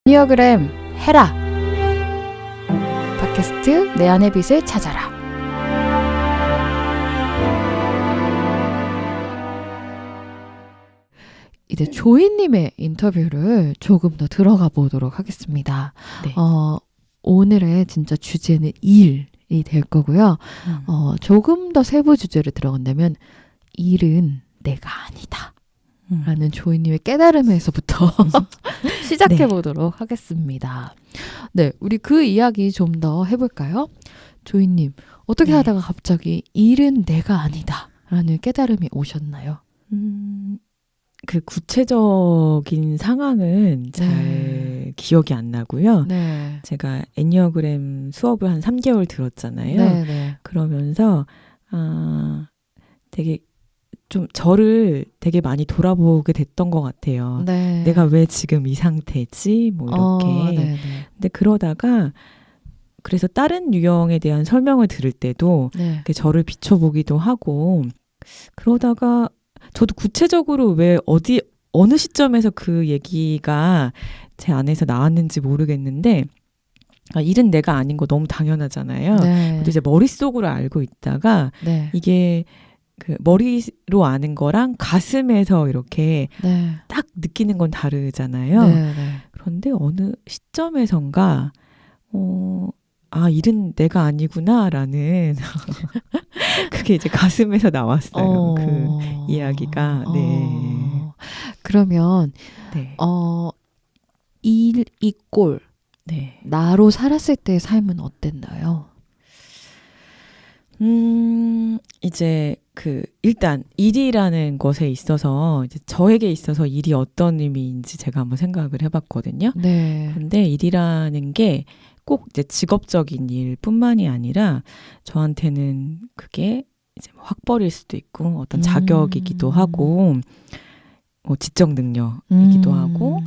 애니어그램 해라. 팟캐스트 내 안의 빛을 찾아라. 이제 조이님의 인터뷰를 조금 더 들어가 보도록 하겠습니다. 네. 오늘의 진짜 주제는 일이 될 거고요. 조금 더 세부 주제를 들어간다면 일은 내가 아니다. 라는 조이님의 깨달음에서부터 시작해 보도록 하겠습니다. 네, 우리 그 이야기 좀 더 해볼까요? 조이님, 어떻게 하다가 갑자기 일은 내가 아니다 라는 깨달음이 오셨나요? 그 구체적인 상황은 잘 기억이 안 나고요. 네. 제가 애니어그램 수업을 한 3개월 들었잖아요. 네. 그러면서 되게 좀 저를 되게 많이 돌아보게 됐던 것 같아요. 네. 내가 왜 지금 이 상태지? 뭐 이렇게. 네네. 근데 그러다가 그래서 다른 유형에 대한 설명을 들을 때도 네. 저를 비춰보기도 하고 그러다가 저도 구체적으로 왜 어느 시점에서 그 얘기가 제 안에서 나왔는지 모르겠는데 일은 내가 아닌 거 너무 당연하잖아요. 네. 근데 이제 머릿속으로 알고 있다가 네. 이게 그 머리로 아는 거랑 가슴에서 이렇게 네. 딱 느끼는 건 다르잖아요. 네. 그런데 어느 시점에선가 일은 내가 아니구나라는 그게 이제 가슴에서 나왔어요. 그 이야기가. 네. 그러면 네. 일 이꼴 네. 나로 살았을 때의 삶은 어땠나요? 이제 일단 일이라는 것에 있어서 이제 저에게 있어서 일이 어떤 의미인지 제가 한번 생각을 해봤거든요. 네. 근데 일이라는 게 꼭 이제 직업적인 일뿐만이 아니라 저한테는 그게 이제 학벌일 수도 있고 어떤 자격이기도 하고 뭐 지적 능력이기도 하고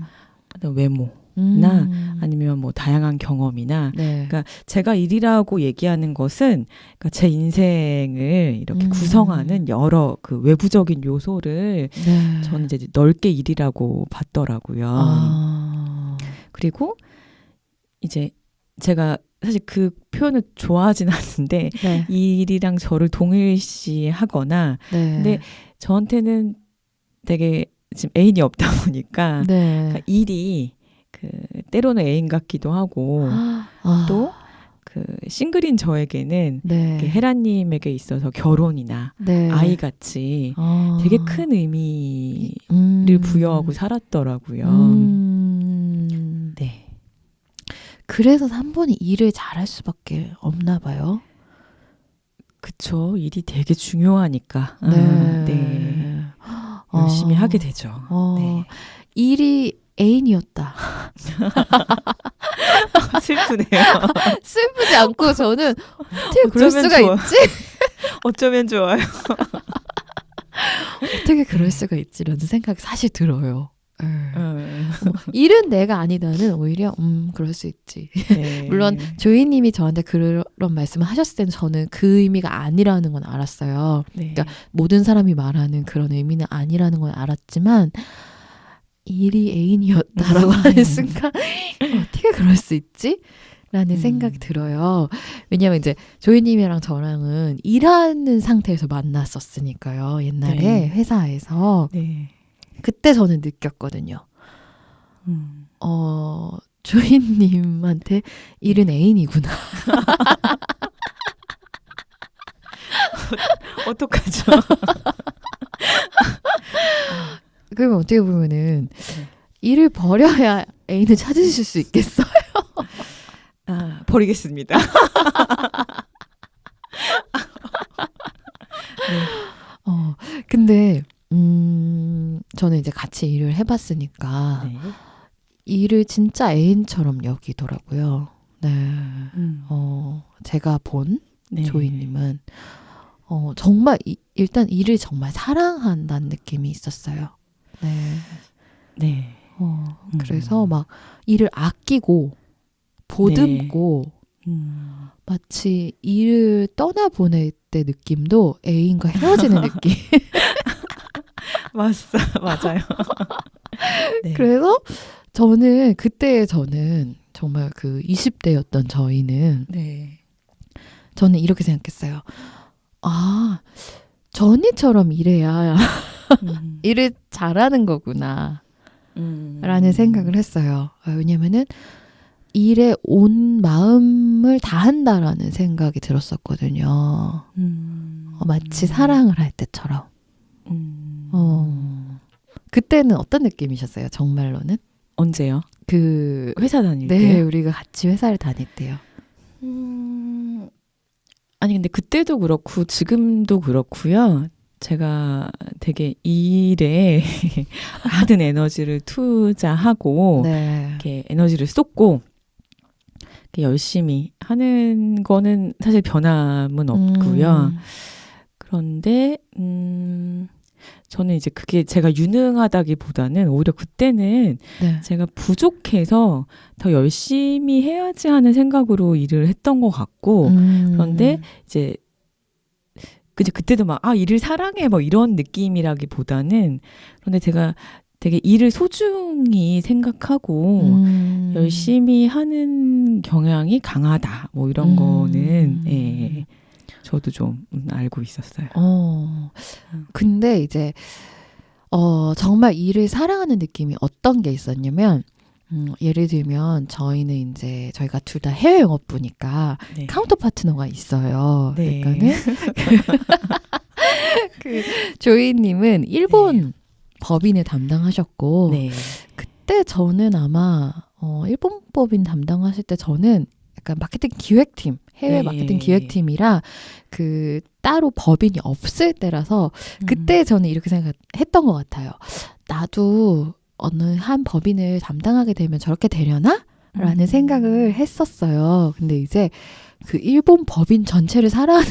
외모나 아니면 뭐 다양한 경험이나 네. 그러니까 제가 일이라고 얘기하는 것은 그러니까 제 인생을 이렇게 구성하는 여러 그 외부적인 요소를 네. 저는 이제 넓게 일이라고 봤더라고요. 그리고 이제 제가 사실 그 표현을 좋아하진 않는데 네. 일이랑 저를 동일시하거나 네. 근데 저한테는 되게 지금 애인이 없다 보니까 네. 그러니까 일이 때로는 애인 같기도 하고 또 그 싱글인 저에게는 네. 헤라님에게 있어서 결혼이나 네. 아이같이 되게 큰 의미를 부여하고 살았더라고요. 네. 그래서 한 번이 일을 잘할 수밖에 없나 봐요. 그쵸. 일이 되게 중요하니까. 네. 네. 열심히 하게 되죠. 네. 일이 애인이었다. 슬프네요. 슬프지 않고 저는 어떻게 그럴 어쩌면 수가 좋아. 있지? 어쩌면 좋아요. 어떻게 그럴 수가 있지라는 생각이 사실 들어요. 일은 내가 아니다는 오히려 그럴 수 있지. 네. 물론 조이님이 저한테 그런 말씀을 하셨을 때는 저는 그 의미가 아니라는 건 알았어요. 네. 그러니까 모든 사람이 말하는 그런 의미는 아니라는 건 알았지만 일이 애인이었다라고 하는 순간 어떻게 그럴 수 있지? 라는 생각이 들어요. 왜냐하면 이제 조이님이랑 저랑은 일하는 상태에서 만났었으니까요. 옛날에 네. 회사에서. 네. 그때 저는 느꼈거든요. 조이님한테 일은 애인이구나. 어떡하죠? 그러면 어떻게 보면은 일을 버려야 애인을 찾으실 수 있겠어요? 버리겠습니다. 근데 저는 이제 같이 일을 해봤으니까 네. 일을 진짜 애인처럼 여기더라고요. 네. 제가 본 네. 조이님은 정말 일단 일을 정말 사랑한다는 느낌이 있었어요. 네. 네. 그래서 막 일을 아끼고 보듬고 마치 일을 떠나보낼 때 느낌도 애인과 헤어지는 느낌. 맞아요. 네. 그래서 저는 정말 그 20대였던 저희는 네. 저는 이렇게 생각했어요. 아, 전이처럼 일해야 일을 잘하는 거구나 라는 생각을 했어요. 왜냐면은 일에 온 마음을 다한다라는 생각이 들었었거든요. 마치 사랑을 할 때처럼. 그때는 어떤 느낌이셨어요? 정말로는? 언제요? 그 회사 다닐 네, 때요? 우리가 같이 회사를 다닐 때요. 아니 근데 그때도 그렇고 지금도 그렇고요. 제가 되게 일에 많은 에너지를 투자하고 네. 이렇게 에너지를 쏟고 이렇게 열심히 하는 거는 사실 변함은 없고요. 그런데 저는 이제 그게 제가 유능하다기보다는 오히려 그때는 네. 제가 부족해서 더 열심히 해야지 하는 생각으로 일을 했던 것 같고 그런데 이제 그때도 막 일을 사랑해 뭐 이런 느낌이라기보다는 그런데 제가 되게 일을 소중히 생각하고 열심히 하는 경향이 강하다 뭐 이런 거는 예, 저도 좀 알고 있었어요. 근데 이제 정말 일을 사랑하는 느낌이 어떤 게 있었냐면 예를 들면 저희가 둘 다 해외 영업부니까 네. 카운터 파트너가 있어요. 네. 그러니까는 그 조이님은 일본 법인을 담당하셨고 네. 그때 저는 아마 일본 법인 담당하실 때 저는 약간 마케팅 기획팀 해외 네. 마케팅 기획팀이라 그 따로 법인이 없을 때라서 그때 저는 이렇게 생각했던 것 같아요. 나도 어느 한 법인을 담당하게 되면 저렇게 되려나? 라는 생각을 했었어요. 근데 이제 그 일본 법인 전체를 사랑하는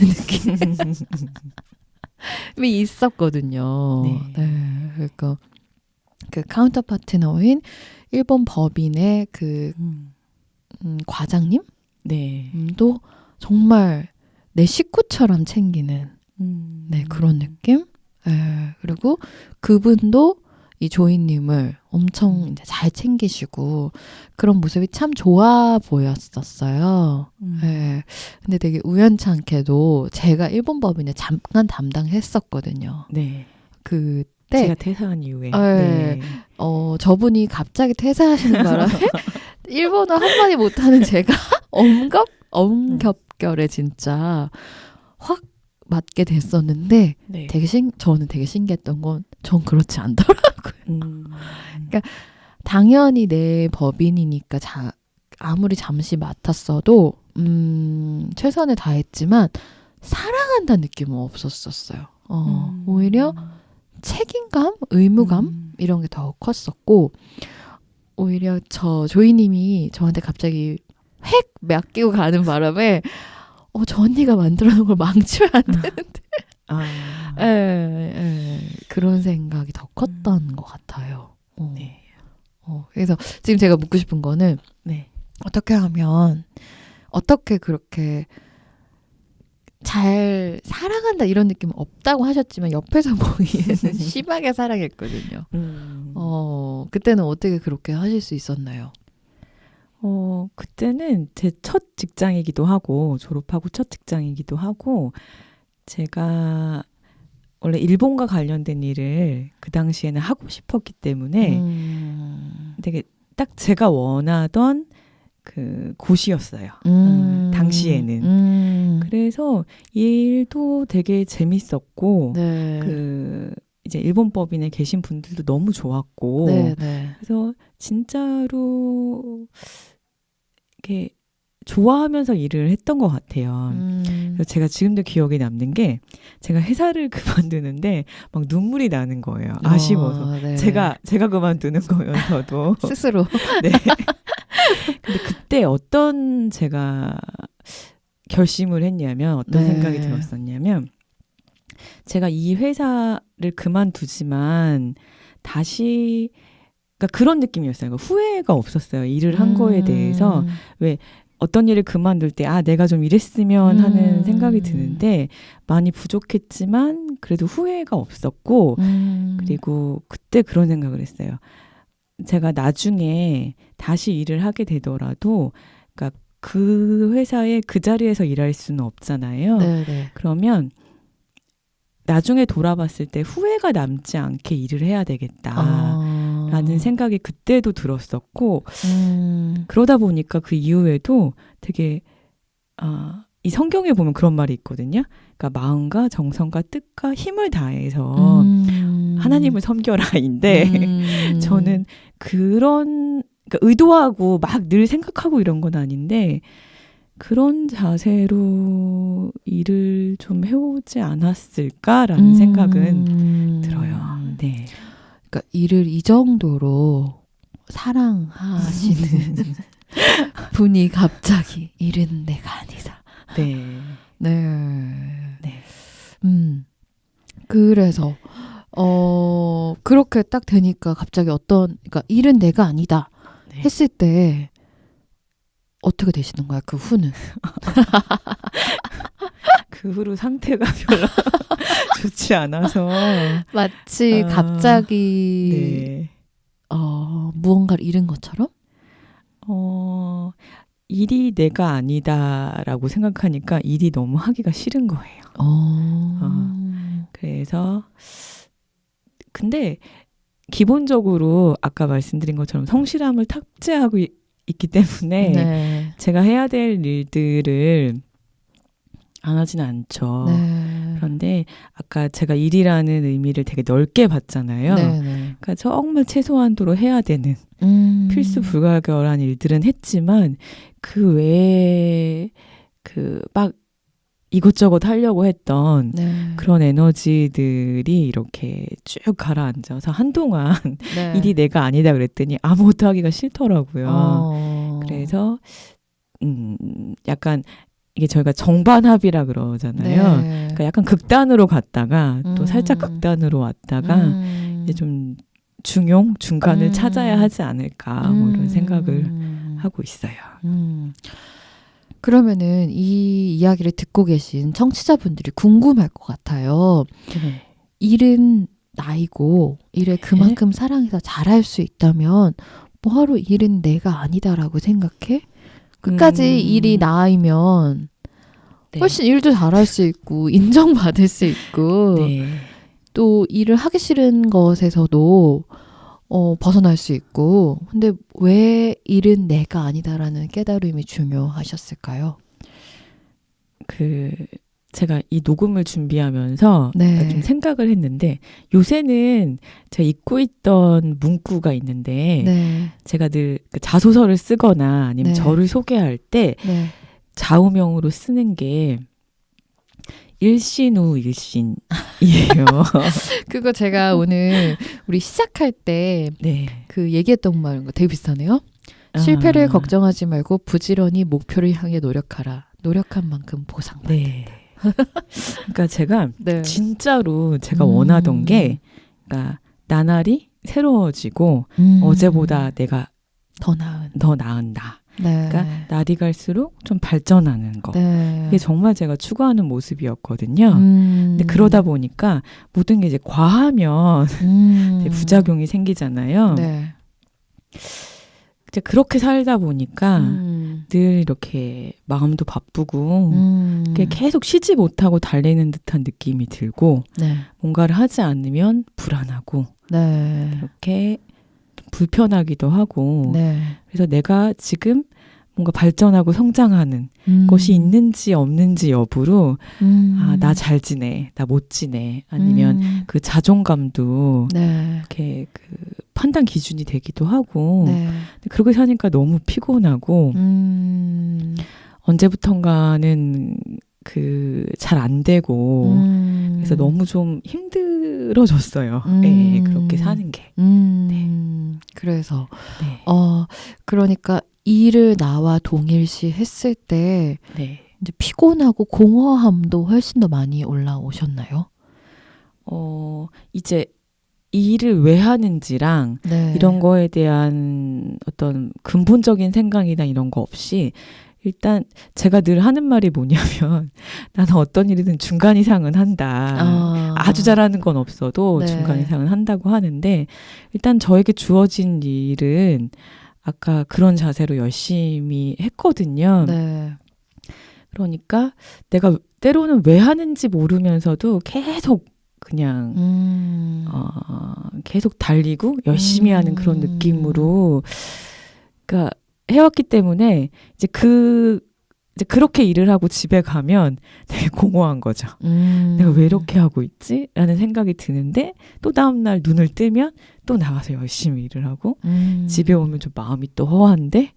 느낌이 있었거든요. 네. 네. 그러니까 그 카운터 파트너인 일본 법인의 그 과장님? 네. 도 정말 내 식구처럼 챙기는 네, 그런 느낌? 네, 그리고 그분도 이 조이님을 엄청 이제 잘 챙기시고 그런 모습이 참 좋아 보였었어요. 네, 근데 되게 우연찮게도 제가 일본 법인에 잠깐 담당했었거든요. 네. 그때 제가 퇴사한 이후에. 네. 저분이 갑자기 퇴사하시는 바람에 일본어 한마디 못하는 제가 엄격결에 진짜 확 맞게 됐었는데 네. 저는 되게 신기했던 건 전 그렇지 않더라고요. 그러니까 당연히 내 법인이니까 아무리 잠시 맡았어도 최선을 다했지만 사랑한다는 느낌은 없었었어요. 오히려 책임감, 의무감 이런 게 더 컸었고 오히려 조이님이 저한테 갑자기 획 맡기고 가는 바람에 저 언니가 만들어 놓은 걸 망치면 안 되는데 그런 생각이 더 컸던 것 같아요. 네. 그래서 지금 제가 묻고 싶은 거는 네. 어떻게 그렇게 잘 사랑한다 이런 느낌은 없다고 하셨지만 옆에서 보기에는 심하게 사랑했거든요. 그때는 어떻게 그렇게 하실 수 있었나요? 그때는 제 첫 직장이기도 하고 졸업하고 첫 직장이기도 하고 제가 원래 일본과 관련된 일을 그 당시에는 하고 싶었기 때문에 되게 딱 제가 원하던 그 곳이었어요. 당시에는. 그래서 일도 되게 재밌었고 네. 그 이제 일본 법인에 계신 분들도 너무 좋았고 네, 네. 그래서 진짜로 이렇게 좋아하면서 일을 했던 것 같아요. 그래서 제가 지금도 기억에 남는 게 제가 회사를 그만두는데 막 눈물이 나는 거예요. 아쉬워서. 네. 제가 그만두는 거여서도. 스스로. 네. 근데 그때 어떤 제가 결심을 했냐면 어떤 생각이 들었었냐면 제가 이 회사를 그만두지만 다시 그러니까 그런 느낌이었어요. 후회가 없었어요. 일을 한 거에 대해서 왜 어떤 일을 그만둘 때 내가 좀 이랬으면 하는 생각이 드는데 많이 부족했지만 그래도 후회가 없었고 그리고 그때 그런 생각을 했어요. 제가 나중에 다시 일을 하게 되더라도 그러니까 그 회사에 그 자리에서 일할 수는 없잖아요. 네네. 그러면 나중에 돌아봤을 때 후회가 남지 않게 일을 해야 되겠다라는 생각이 그때도 들었었고 그러다 보니까 그 이후에도 되게 이 성경에 보면 그런 말이 있거든요. 그러니까 마음과 정성과 뜻과 힘을 다해서 하나님을 섬겨라인데 저는 그런 그러니까 의도하고 막 늘 생각하고 이런 건 아닌데 그런 자세로 일을 좀 해오지 않았을까라는 생각은 들어요. 네. 그러니까 일을 이 정도로 사랑하시는 분이 갑자기 일은 내가 아니다. 네. 네. 네. 그래서 그렇게 딱 되니까 갑자기 그러니까 일은 내가 아니다 네. 했을 때 어떻게 되시는 거야? 그 후는? 그 후로 상태가 별로 좋지 않아서 마치 갑자기 네. 무언가를 잃은 것처럼? 일이 내가 아니다라고 생각하니까 일이 너무 하기가 싫은 거예요. 그래서 근데 기본적으로 아까 말씀드린 것처럼 성실함을 탑재하고 있기 때문에 네. 제가 해야 될 일들을 안 하지는 않죠. 네. 그런데 아까 제가 일이라는 의미를 되게 넓게 봤잖아요. 네. 그러니까 정말 최소한도로 해야 되는 필수 불가결한 일들은 했지만 그 외에 그 막 이것저것 하려고 했던 네. 그런 에너지들이 이렇게 쭉 가라앉아서 한동안 네. 일이 내가 아니다 그랬더니 아무것도 하기가 싫더라고요. 그래서 약간 이게 저희가 정반합이라 그러잖아요. 네. 그러니까 약간 극단으로 갔다가 또 살짝 극단으로 왔다가 이제 좀 중간을 찾아야 하지 않을까 뭐 이런 생각을 하고 있어요. 그러면은 이 이야기를 듣고 계신 청취자분들이 궁금할 것 같아요. 네. 일은 나이고 일을 그만큼 사랑해서 잘할 수 있다면 뭐하러 일은 내가 아니다라고 생각해? 끝까지 일이 나이면 네. 훨씬 일도 잘할 수 있고 인정받을 수 있고 네. 또 일을 하기 싫은 것에서도 벗어날 수 있고 근데 왜 일은 내가 아니다라는 깨달음이 중요하셨을까요? 제가 이 녹음을 준비하면서 네. 좀 생각을 했는데 요새는 제가 잊고 있던 문구가 있는데 네. 제가 늘 자소서를 쓰거나 아니면 네. 저를 소개할 때 네. 좌우명으로 쓰는 게 일신 후 일신이에요. 그거 제가 오늘 우리 시작할 때 그 네. 얘기했던 말인 거 되게 비슷하네요. 실패를 걱정하지 말고 부지런히 목표를 향해 노력하라. 노력한 만큼 보상받는다. 네. 그러니까 제가 네. 진짜로 제가 원하던 게 그러니까 나날이 새로워지고 어제보다 내가 더 나은. 더 나은다. 네. 그러니까 날이 갈수록 좀 발전하는 거. 네. 그게 정말 제가 추구하는 모습이었거든요. 근데 그러다 보니까 모든 게 이제 과하면 되게 부작용이 생기잖아요. 네. 이제 그렇게 살다 보니까 늘 이렇게 마음도 바쁘고 그게 계속 쉬지 못하고 달리는 듯한 느낌이 들고 네. 뭔가를 하지 않으면 불안하고 네. 이렇게 불편하기도 하고 네. 그래서 내가 지금 뭔가 발전하고 성장하는 것이 있는지 없는지 여부로 나 잘 지내, 나 못 지내 아니면 그 자존감도 네. 이렇게 그 판단 기준이 되기도 하고 네. 그렇게 사니까 너무 피곤하고 언제부턴가는 잘 안 되고 그래서 너무 좀 힘들어졌어요. 네, 그렇게 사는 게. 네. 그래서 네. 그러니까 일을 나와 동일시 했을 때 네. 이제 피곤하고 공허함도 훨씬 더 많이 올라오셨나요? 이제 일을 왜 하는지랑 네. 이런 거에 대한 어떤 근본적인 생각이나 이런 거 없이 일단 제가 늘 하는 말이 뭐냐면 나는 어떤 일이든 중간 이상은 한다. 아주 잘하는 건 없어도 네. 중간 이상은 한다고 하는데 일단 저에게 주어진 일은 아까 그런 자세로 열심히 했거든요. 네. 그러니까 내가 때로는 왜 하는지 모르면서도 계속 그냥 계속 달리고 열심히 하는 그런 느낌으로 그러니까 해왔기 때문에 이제 그렇게 일을 하고 집에 가면 되게 공허한 거죠. 내가 왜 이렇게 하고 있지? 라는 생각이 드는데 또 다음날 눈을 뜨면 또 나가서 열심히 일을 하고 집에 오면 좀 마음이 또 허한데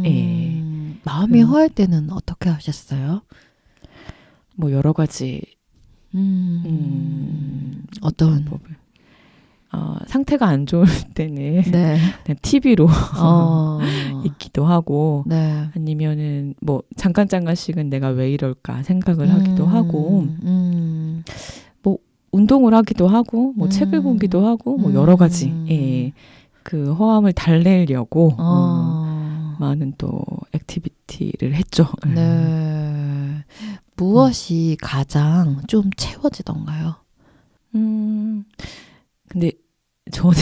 예. 마음이 허할 때는 어떻게 하셨어요? 뭐 여러 가지 어떤 방법을 상태가 안 좋을 때는 네. 그냥 TV로 어. 있기도 하고 네. 아니면은 뭐 잠깐씩은 내가 왜 이럴까 생각을 하기도 하고 뭐 운동을 하기도 하고 뭐 책을 보기도 하고 뭐 여러 가지 예. 그 허함을 달래려고 많은 또 액티비티를 했죠. 네. 무엇이 가장 좀 채워지던가요? 근데 저는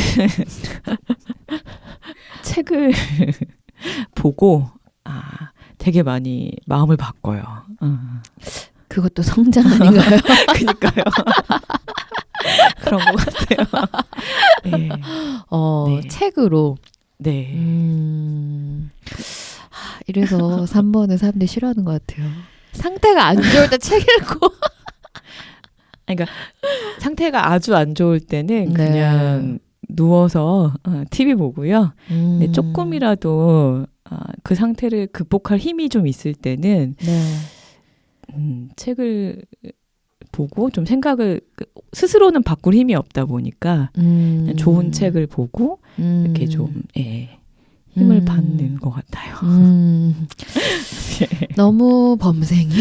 책을 보고 되게 많이 마음을 바꿔요. 그것도 성장 아닌가요? 그러니까요. 그런 것 같아요. 네. 네. 책으로. 네. 이래서 3번은 사람들이 싫어하는 것 같아요. 상태가 안 좋을 때 책 읽고. 그러니까 상태가 아주 안 좋을 때는 네. 그냥 누워서 TV 보고요. 근데 조금이라도 그 상태를 극복할 힘이 좀 있을 때는 네. 책을 보고 좀 생각을 스스로는 바꿀 힘이 없다 보니까 그냥 좋은 책을 보고 이렇게 좀 힘을 받는 것 같아요. 너무 범생이.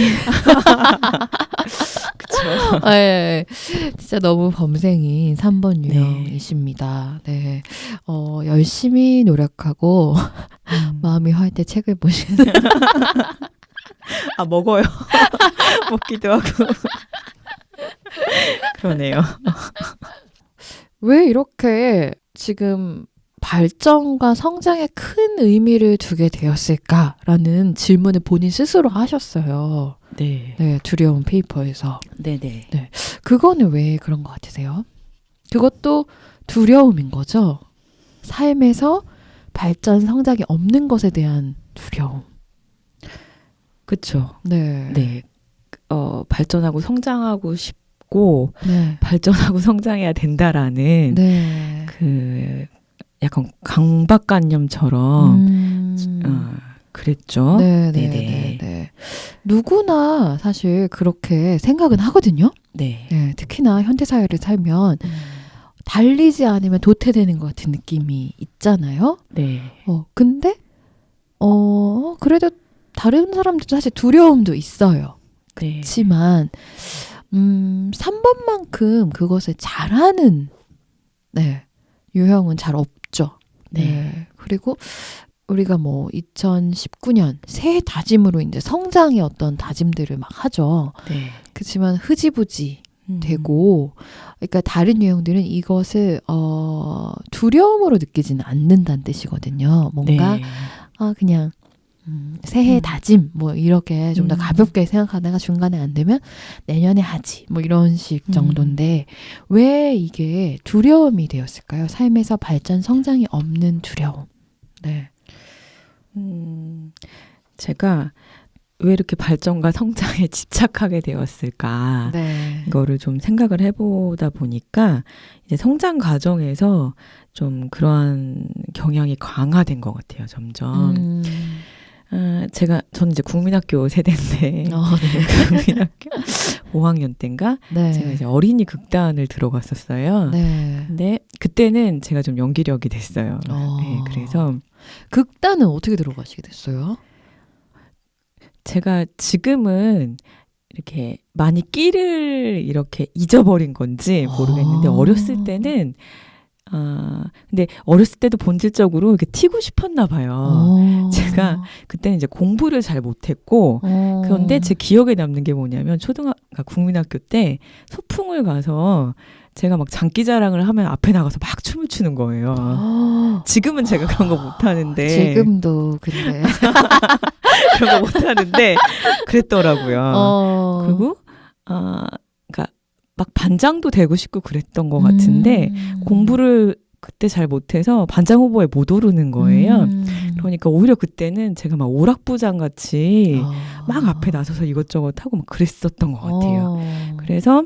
그렇죠. 네, 진짜 너무 범생인 3번 네. 유형이십니다. 네. 열심히 노력하고 마음이 허할 때 책을 보시는. 먹어요. 먹기도 하고. 그러네요. 왜 이렇게 지금 발전과 성장에 큰 의미를 두게 되었을까라는 질문을 본인 스스로 하셨어요. 네. 네, 두려운 페이퍼에서. 네네. 네. 그거는 왜 그런 것 같으세요? 그것도 두려움인 거죠? 삶에서 발전, 성장이 없는 것에 대한 두려움. 그렇죠. 네. 네. 발전하고 성장하고 싶고 네. 발전하고 성장해야 된다라는 네. 그 약간 강박관념처럼 그랬죠. 네, 네네. 네, 네. 누구나 사실 그렇게 생각은 하거든요. 네. 네, 특히나 현대사회를 살면 달리지 않으면 도태되는 것 같은 느낌이 있잖아요. 네. 근데 그래도 다른 사람들도 사실 두려움도 있어요. 네. 그렇지만 3번만큼 그것을 잘하는 유형은 잘 없죠. 네. 그리고 우리가 뭐 2019년 새해 다짐으로 이제 성장의 어떤 다짐들을 막 하죠. 네. 그렇지만 흐지부지 되고, 그러니까 다른 유형들은 이것을 두려움으로 느끼지는 않는다는 뜻이거든요. 뭔가 네. 그냥 새해 다짐 뭐 이렇게 좀 더 가볍게 생각하다가 중간에 안 되면 내년에 하지 뭐 이런 식 정도인데 왜 이게 두려움이 되었을까요? 삶에서 발전 성장이 없는 두려움. 네. 제가 왜 이렇게 발전과 성장에 집착하게 되었을까? 네. 이거를 좀 생각을 해보다 보니까 이제 성장 과정에서 좀 그러한 경향이 강화된 것 같아요. 점점. 저는 이제 국민학교 세대인데 네. 국민학교 5학년 때인가 네. 제가 이제 어린이 극단을 들어갔었어요. 네. 근데 그때는 제가 좀 연기력이 됐어요. 네, 그래서 극단은 어떻게 들어가시게 됐어요? 제가 지금은 이렇게 많이 끼를 이렇게 잊어버린 건지 모르겠는데 어렸을 때는 근데 어렸을 때도 본질적으로 이렇게 튀고 싶었나 봐요. 제가 그때는 이제 공부를 잘 못했고, 그런데 제 기억에 남는 게 뭐냐면 국민학교 때 소풍을 가서 제가 막 장기자랑을 하면 앞에 나가서 막 춤을 추는 거예요. 지금은 제가 그런 거 못하는데. 지금도 근데 그런 거 못하는데 그랬더라고요. 그리고 그러니까 막 반장도 되고 싶고 그랬던 것 같은데 공부를 그때 잘 못해서 반장 후보에 못 오르는 거예요. 그러니까 오히려 그때는 제가 막 오락부장 같이 막 앞에 나서서 이것저것 하고 막 그랬었던 것 같아요. 그래서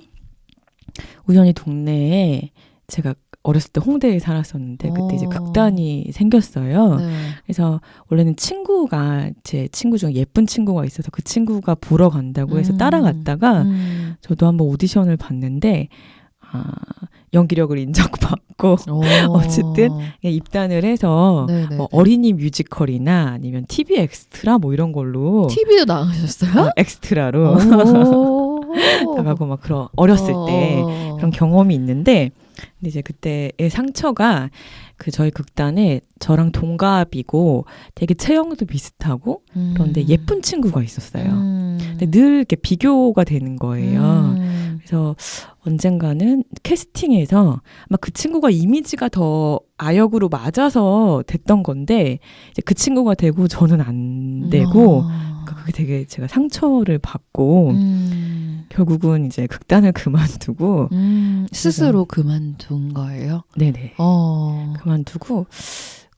우연히 동네에 제가 어렸을 때 홍대에 살았었는데 그때 이제 극단이 생겼어요. 네. 그래서 원래는 제 친구 중에 예쁜 친구가 있어서 그 친구가 보러 간다고 해서 따라갔다가 저도 한번 오디션을 봤는데 연기력을 인정받고 어쨌든 입단을 해서 뭐 어린이 뮤지컬이나 아니면 TV 엑스트라 뭐 이런 걸로 TV도 나가셨어요? 엑스트라로 나가고 막 그런 어렸을 때 그런 경험이 있는데 근데 이제 그때의 상처가 저희 극단에 저랑 동갑이고 되게 체형도 비슷하고 그런데 예쁜 친구가 있었어요. 근데 늘 이렇게 비교가 되는 거예요. 그래서 언젠가는 캐스팅에서 아마 그 친구가 이미지가 더 아역으로 맞아서 됐던 건데 이제 그 친구가 되고 저는 안 되고 그러니까 그게 되게 제가 상처를 받고 결국은 이제 극단을 그만두고 스스로 그만둔 거예요? 네네. 그만두고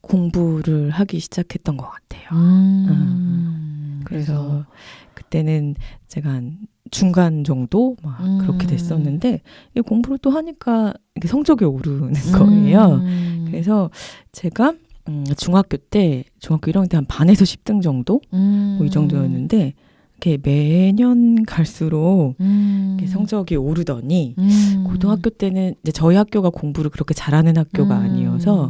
공부를 하기 시작했던 것 같아요. 그래서 그때는 제가 한 중간 정도 막 그렇게 됐었는데 공부를 또 하니까 이게 성적이 오르는 거예요. 그래서 제가 중학교 1학년 때 한 반에서 10등 정도 뭐 이 정도였는데 이렇게 매년 갈수록 이렇게 성적이 오르더니 고등학교 때는 이제 저희 학교가 공부를 그렇게 잘하는 학교가 아니어서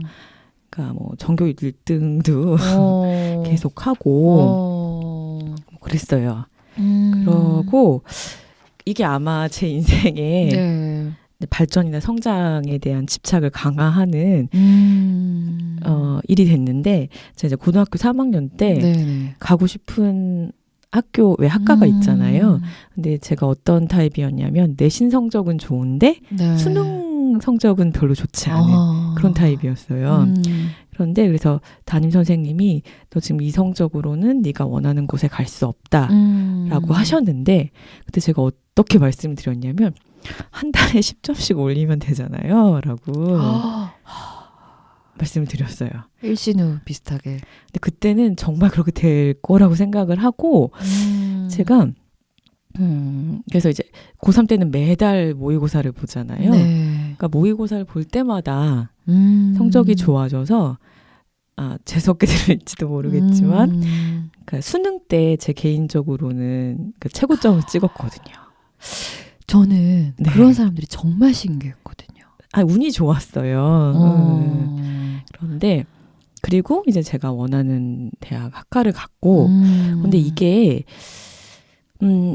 그러니까 뭐 전교 1등도 계속 하고 뭐 그랬어요. 그러고 이게 아마 제 인생에 발전이나 성장에 대한 집착을 강화하는 일이 됐는데 제가 이제 고등학교 3학년 때 가고 싶은 학교 왜 학과가 있잖아요. 근데 제가 어떤 타입이었냐면 내신 성적은 좋은데 수능 성적은 별로 좋지 않은 그런 타입이었어요. 그런데 그래서 담임 선생님이 너 지금 이 성적으로는 네가 원하는 곳에 갈 수 없다라고 하셨는데 그때 제가 어떻게 말씀을 드렸냐면 한 달에 10점씩 올리면 되잖아요 라고 말씀을 드렸어요. 일신후 비슷하게. 근데 그때는 정말 그렇게 될 거라고 생각을 하고 제가 그래서 이제 고3 때는 매달 모의고사를 보잖아요. 그러니까 모의고사를 볼 때마다 성적이 좋아져서 재수없게 들을지도 모르겠지만 그러니까 수능 때 제 개인적으로는 그 최고점을 찍었거든요. 저는 그런 사람들이 정말 신기했거든요. 운이 좋았어요. 그런데 그리고 이제 제가 원하는 대학 학과를 갔고 근데 이게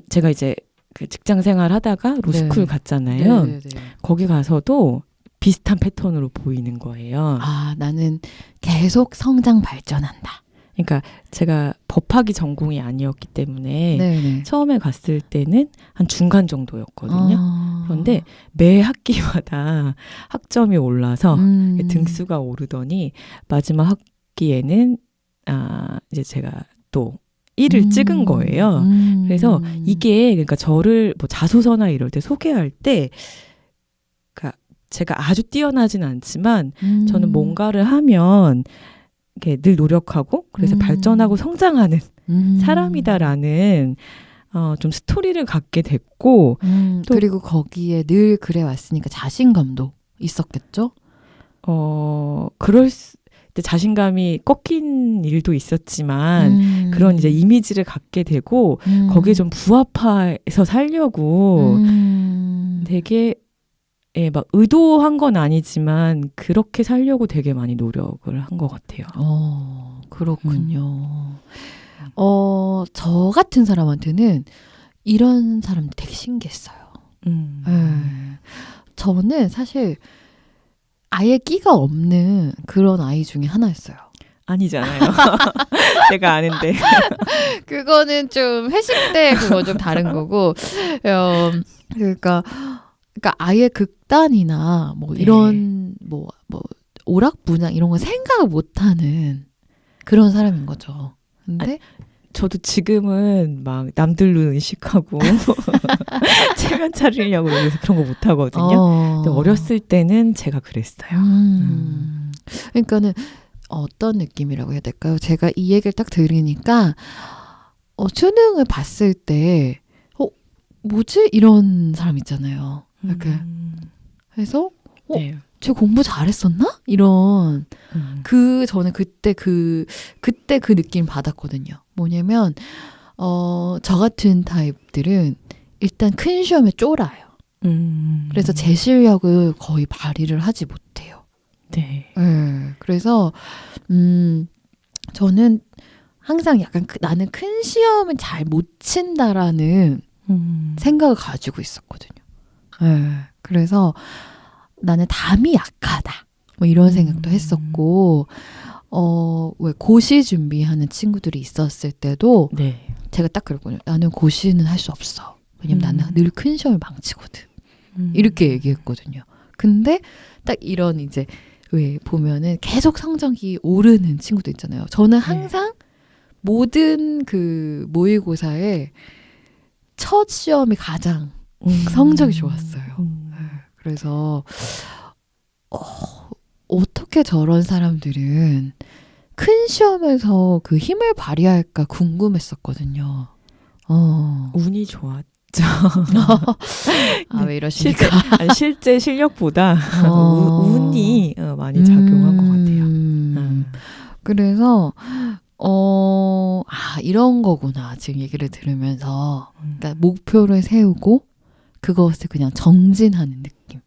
제가 이제 그 직장 생활 하다가 로스쿨 갔잖아요. 거기 가서도 비슷한 패턴으로 보이는 거예요. 나는 계속 성장 발전한다. 그러니까 제가 법학이 전공이 아니었기 때문에 처음에 갔을 때는 한 중간 정도였거든요. 그런데 매 학기마다 학점이 올라서 등수가 오르더니 마지막 학기에는 이제 제가 또 1을 찍은 거예요. 그래서 이게 그러니까 저를 뭐 자소서나 이럴 때 소개할 때 그러니까 제가 아주 뛰어나진 않지만 저는 뭔가를 하면 이렇게 늘 노력하고 그래서 발전하고 성장하는 사람이다라는 좀 스토리를 갖게 됐고 또 그리고 거기에 늘 그래 왔으니까 자신감도 있었겠죠? 그럴 때 자신감이 꺾인 일도 있었지만 그런 이제 이미지를 갖게 되고 거기에 좀 부합해서 살려고 되게 막 의도한 건 아니지만 그렇게 살려고 되게 많이 노력을 한 것 같아요. 그렇군요. 저 같은 사람한테는 이런 사람도 되게 신기했어요. 저는 사실 아예 끼가 없는 그런 아이 중에 하나였어요. 아니잖아요. 내가 아는데. 그거는 좀 회식 때 그거 좀 다른 거고, 그러니까 아예 극단이나 뭐 네. 이런 뭐 오락부장 이런 거 생각을 못하는 그런 사람인 거죠. 근데 저도 지금은 막 남들로 의식하고 체면 차리려고 그래서 그런 거 못 하거든요. 근데 어렸을 때는 제가 그랬어요. 그러니까는 어떤 느낌이라고 해야 될까요? 제가 이 얘기를 딱 들으니까 수능을 봤을 때 뭐지? 이런 사람 있잖아요. 이렇게 해서 네. 쟤 공부 잘했었나? 이런 저는 그때 그 느낌 받았거든요. 뭐냐면 저 같은 타입들은 일단 큰 시험에 쫄아요. 그래서 제 실력을 거의 발휘를 하지 못해요. 네. 네. 그래서 저는 항상 약간 나는 큰 시험은 잘 못 친다라는 생각을 가지고 있었거든요. 네. 그래서 나는 담이 약하다. 뭐 이런 생각도 했었고, 왜 고시 준비하는 친구들이 있었을 때도 네. 제가 딱 그랬거든요. 나는 고시는 할 수 없어. 왜냐면 나는 늘 큰 시험을 망치거든. 이렇게 얘기했거든요. 근데 딱 이런 이제 왜 보면은 계속 성적이 오르는 친구도 있잖아요. 저는 항상 모든 그 모의고사에 첫 시험이 가장 성적이 좋았어요. 그래서 어떻게 저런 사람들은 큰 시험에서 그 힘을 발휘할까 궁금했었거든요. 운이 좋았죠. 왜 이러십니까? 실제 실력보다 운이 많이 작용한 것 같아요. 그래서 이런 거구나. 지금 얘기를 들으면서 그러니까 목표를 세우고 그것을 그냥 정진하는 느낌.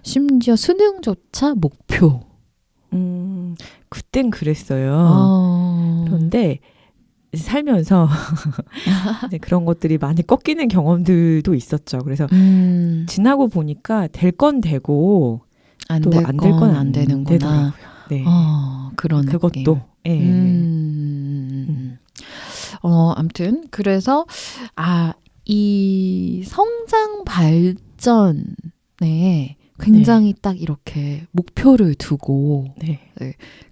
심지어 수능조차 목표. 그땐 그랬어요. 그런데 살면서 이제 그런 것들이 많이 꺾이는 경험들도 있었죠. 그래서 지나고 보니까 될 건 되고 또 안 될 건 안 되는구나. 네. 그런 그것도. 아무튼 그래서 이 성장 발전에 굉장히 딱 이렇게 목표를 두고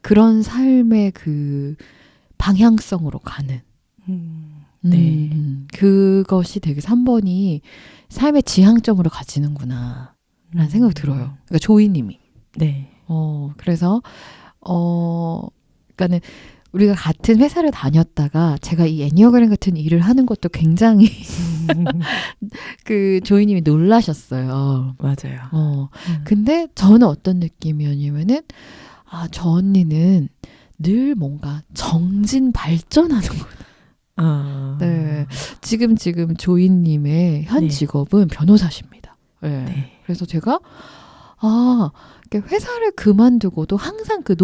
그런 삶의 그 방향성으로 가는 그것이 되게 3번이 삶의 지향점으로 가지는구나 라는 생각이 들어요. 그러니까 조이님이. 네. 그래서 그러니까는 우리가 같은 회사를 다녔다가 제가 이 애니어그램 같은 일을 하는 것도 굉장히 그 조이님이 놀라셨어요. 맞아요. 근데 저는 어떤 느낌이었냐면은 저 언니는 늘 뭔가 정진 발전하는구나. 네. 지금 조이님의 현 직업은 변호사십니다. 네. 네. 그래서 제가 회사를 그만두고도 항상 그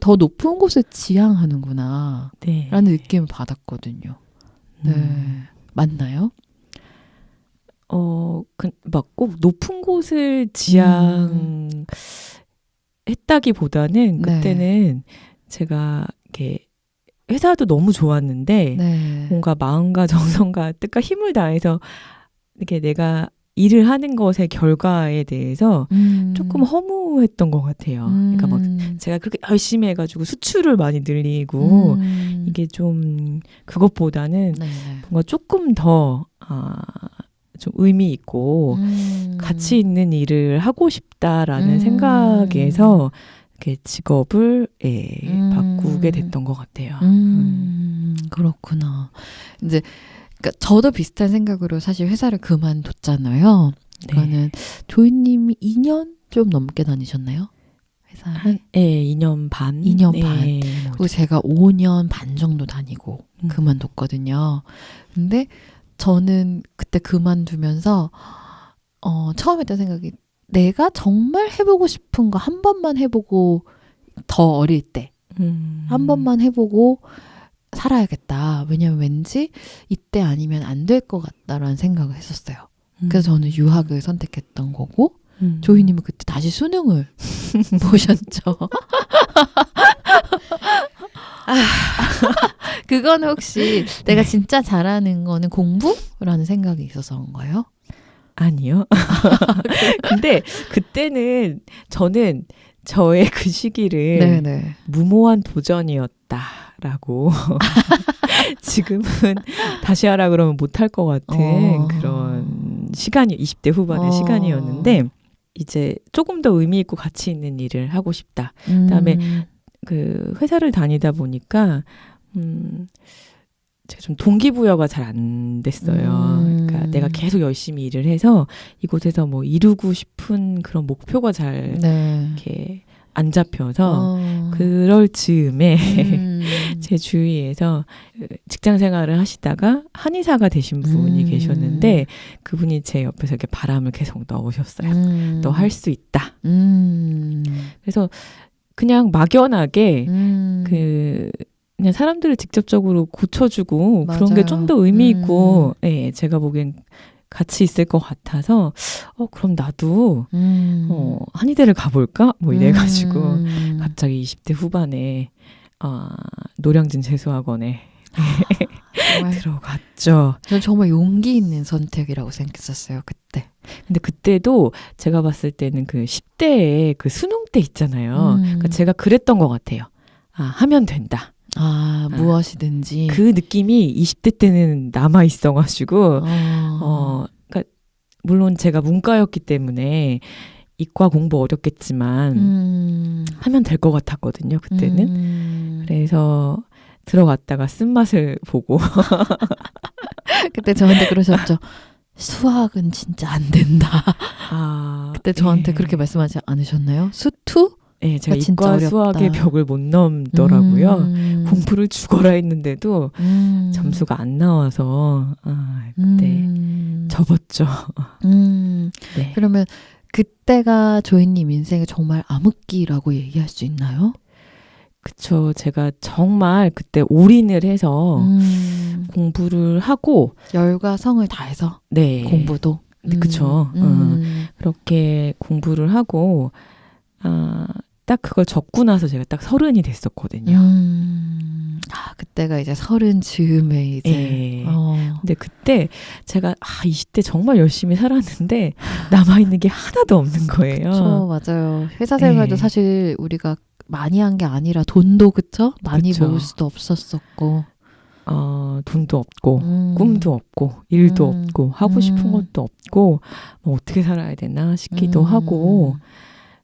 더 높은 곳을 지향하는구나. 라는 느낌을 받았거든요. 네. 맞나요? 막 꼭 높은 곳을 지향했다기보다는 그때는 제가 이렇게 회사도 너무 좋았는데 뭔가 마음과 정성과 뜻과 힘을 다해서 이렇게 내가 일을 하는 것의 결과에 대해서 조금 허무했던 것 같아요. 그러니까 막 제가 그렇게 열심히 해가지고 수출을 많이 늘리고 이게 좀 그것보다는 뭔가 조금 더 좀 의미 있고 가치 있는 일을 하고 싶다라는 생각에서 이렇게 직업을 바꾸게 됐던 것 같아요. 그렇구나. 이제 그러니까 저도 비슷한 생각으로 사실 회사를 그만뒀잖아요. 그거는 조이님이 2년 좀 넘게 다니셨나요? 회사에? 2년 반. 2년 반. 그리고 제가 5년 반 정도 다니고 그만뒀거든요. 근데 저는 그때 그만두면서 처음 했던 생각이 내가 정말 해보고 싶은 거 한 번만 해보고 더 어릴 때 한 번만 해보고 살아야겠다. 왜냐면 왠지 이때 아니면 안 될 것 같다라는 생각을 했었어요. 그래서 저는 유학을 선택했던 거고 조이님은 그때 다시 수능을 보셨죠. 그건 혹시 내가 진짜 잘하는 거는 공부라는 생각이 있어서인가요? 아니요. 근데 그때는 저는 저의 그 시기를 네네. 무모한 도전이었다라고 지금은 다시 하라 그러면 못할 것 같은 그런 시간이 20대 후반의 시간이었는데 이제 조금 더 의미 있고 가치 있는 일을 하고 싶다. 그다음에 그 회사를 다니다 보니까 제가 좀 동기부여가 잘 안 됐어요. 그러니까 내가 계속 열심히 일을 해서 이곳에서 뭐 이루고 싶은 그런 목표가 잘 네. 이렇게 안 잡혀서 그럴 즈음에 제 주위에서 직장 생활을 하시다가 한의사가 되신 분이 계셨는데 그분이 제 옆에서 이렇게 바람을 계속 넣으셨어요. 너 할 수 있다. 그래서 그냥 막연하게 그냥 사람들을 직접적으로 고쳐주고 맞아요. 그런 게 좀 더 의미 있고 예, 제가 보기엔 가치 있을 것 같아서 그럼 나도 한의대를 가볼까? 뭐 이래가지고 갑자기 20대 후반에 노량진 재수학원에 들어갔죠. 전 정말 용기 있는 선택이라고 생각했었어요, 그때. 근데 그때도 제가 봤을 때는 그 10대의 그 수능 때 있잖아요. 그러니까 제가 그랬던 것 같아요. 하면 된다. 무엇이든지. 그 느낌이 20대 때는 남아 있어가지고, 그러니까 물론 제가 문과였기 때문에 이과 공부 어렵겠지만 하면 될 것 같았거든요. 그때는. 그래서 들어갔다가 쓴맛을 보고 그때 저한테 그러셨죠. 수학은 진짜 안 된다. 그때 저한테 그렇게 말씀하지 않으셨나요? 수투? 네, 제가 이과 수학의 벽을 못 넘더라고요. 공부를 죽어라 했는데도 점수가 안 나와서 그때 접었죠. 네. 그러면 그때가 조이님 인생의 정말 암흑기라고 얘기할 수 있나요? 그쵸. 제가 정말 그때 올인을 해서 공부를 하고 열과 성을 다해서 네. 공부도 그쵸. 그렇게 공부를 하고 딱 그걸 적고 나서 제가 딱 30이 됐었거든요. 그때가 이제 30 즈음에 이제. 네. 근데 그때 제가 20대 정말 열심히 살았는데 남아있는 게 하나도 없는 거예요. 그쵸, 맞아요. 회사 생활도 사실 우리가 많이 한 게 아니라 돈도 그쵸? 많이 그쵸. 모을 수도 없었었고. 돈도 없고 꿈도 없고 일도 없고 하고 싶은 것도 없고 뭐 어떻게 살아야 되나 싶기도 하고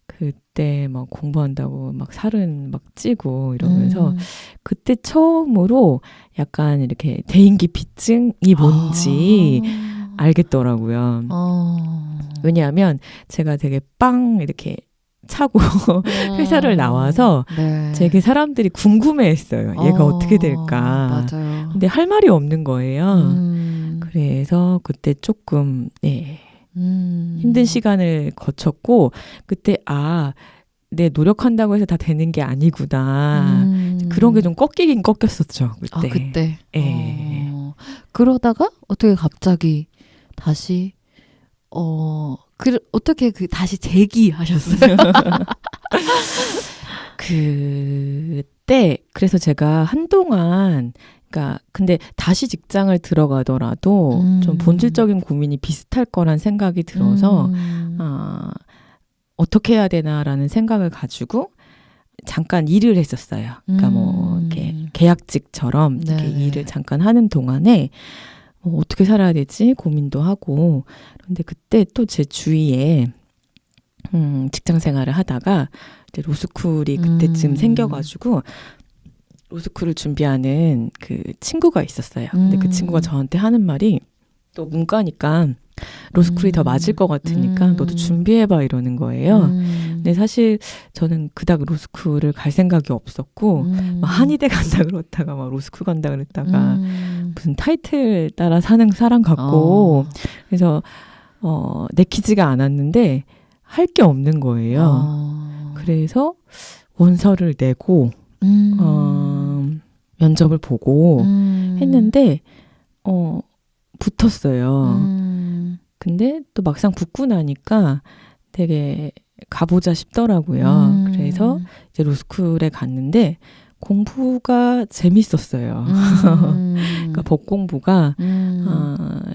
그때 막 공부한다고 막 살은 막 찌고 이러면서 그때 처음으로 약간 이렇게 대인기피증이 뭔지 알겠더라고요. 왜냐하면 제가 되게 빵 이렇게 차고 회사를 나와서 네. 되게 사람들이 궁금해했어요. 얘가 어떻게 될까. 맞아요. 근데 할 말이 없는 거예요. 그래서 그때 조금 힘든 시간을 거쳤고 그때 내 노력한다고 해서 다 되는 게 아니구나. 그런 게 좀 꺾이긴 꺾였었죠. 그때. 그때. 예. 그러다가 어떻게 갑자기 다시 어떻게 다시 재기하셨어요? 그때 그래서 제가 한동안 그러니까 근데 다시 직장을 들어가더라도 좀 본질적인 고민이 비슷할 거란 생각이 들어서 어떻게 해야 되나라는 생각을 가지고 잠깐 일을 했었어요. 그러니까 뭐 이렇게 계약직처럼 이렇게 일을 잠깐 하는 동안에 뭐 어떻게 살아야 되지 고민도 하고 그런데 그때 또 제 주위에 직장 생활을 하다가 이제 로스쿨이 그때쯤 생겨가지고 로스쿨을 준비하는 그 친구가 있었어요. 근데 그 친구가 저한테 하는 말이 또 문과니까 로스쿨이 더 맞을 것 같으니까 너도 준비해봐 이러는 거예요. 근데 사실 저는 그닥 로스쿨을 갈 생각이 없었고 막 한의대 간다 그랬다가 막 로스쿨 간다 그랬다가 무슨 타이틀 따라 사는 사람 같고 그래서 내키지가 않았는데 할 게 없는 거예요. 그래서 원서를 내고 면접을 보고 했는데 붙었어요. 근데 또 막상 붙고 나니까 되게 가보자 싶더라고요. 그래서 이제 로스쿨에 갔는데 공부가 재밌었어요. 그러니까 법 공부가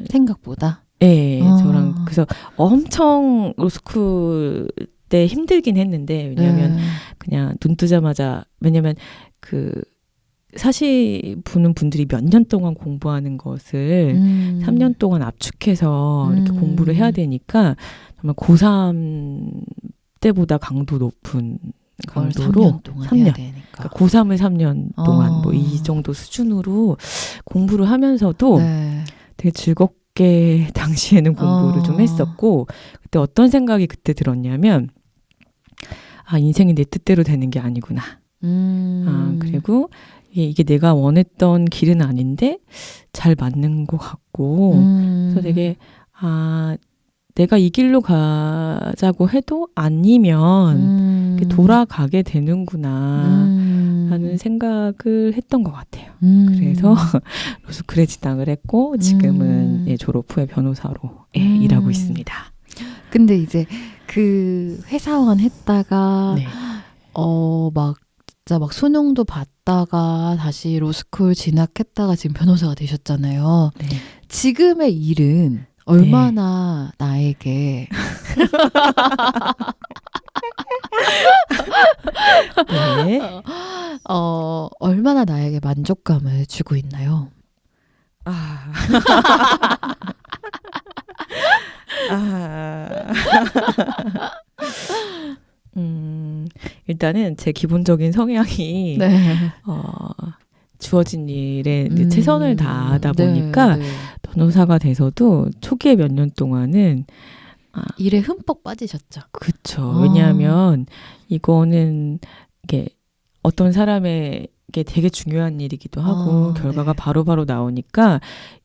생각보다. 네, 저랑 그래서 엄청 로스쿨 때 힘들긴 했는데 왜냐하면 그냥 눈 뜨자마자 왜냐면 그 사실 보는 분들이 몇 년 동안 공부하는 것을 3년 동안 압축해서 이렇게 공부를 해야 되니까 정말 고3 때보다 강도 높은 강도로 3년 동안 3년. 해야 되니까. 그러니까 고3을 3년 동안 뭐 이 정도 수준으로 공부를 하면서도 네. 되게 즐겁게 당시에는 공부를 좀 했었고 그때 어떤 생각이 그때 들었냐면 아 인생이 내 뜻대로 되는 게 아니구나. 그리고 이게 내가 원했던 길은 아닌데 잘 맞는 것 같고 그래서 되게 내가 이 길로 가자고 해도 아니면 이렇게 돌아가게 되는구나 라는 생각을 했던 것 같아요. 그래서 로스쿨에 진학을 했고 지금은 예, 졸업 후에 변호사로 예, 일하고 있습니다. 근데 이제 그 회사원 했다가 네. 막 진짜 막 수능도 봤다가 다시 로스쿨 진학했다가 지금 변호사가 되셨잖아요. 네. 지금의 일은 얼마나 나에게 네. 얼마나 나에게 만족감을 주고 있나요? 일단은 제 기본적인 성향이 네. 주어진 일에 이제 최선을 다하다 보니까 네. 변호사가 돼서도 초기에 몇 년 동안은 일에 흠뻑 빠지셨죠. 그쵸. 왜냐하면 이거는 이게 어떤 사람에게 되게 중요한 일이기도 하고 결과가 네. 바로바로 나오니까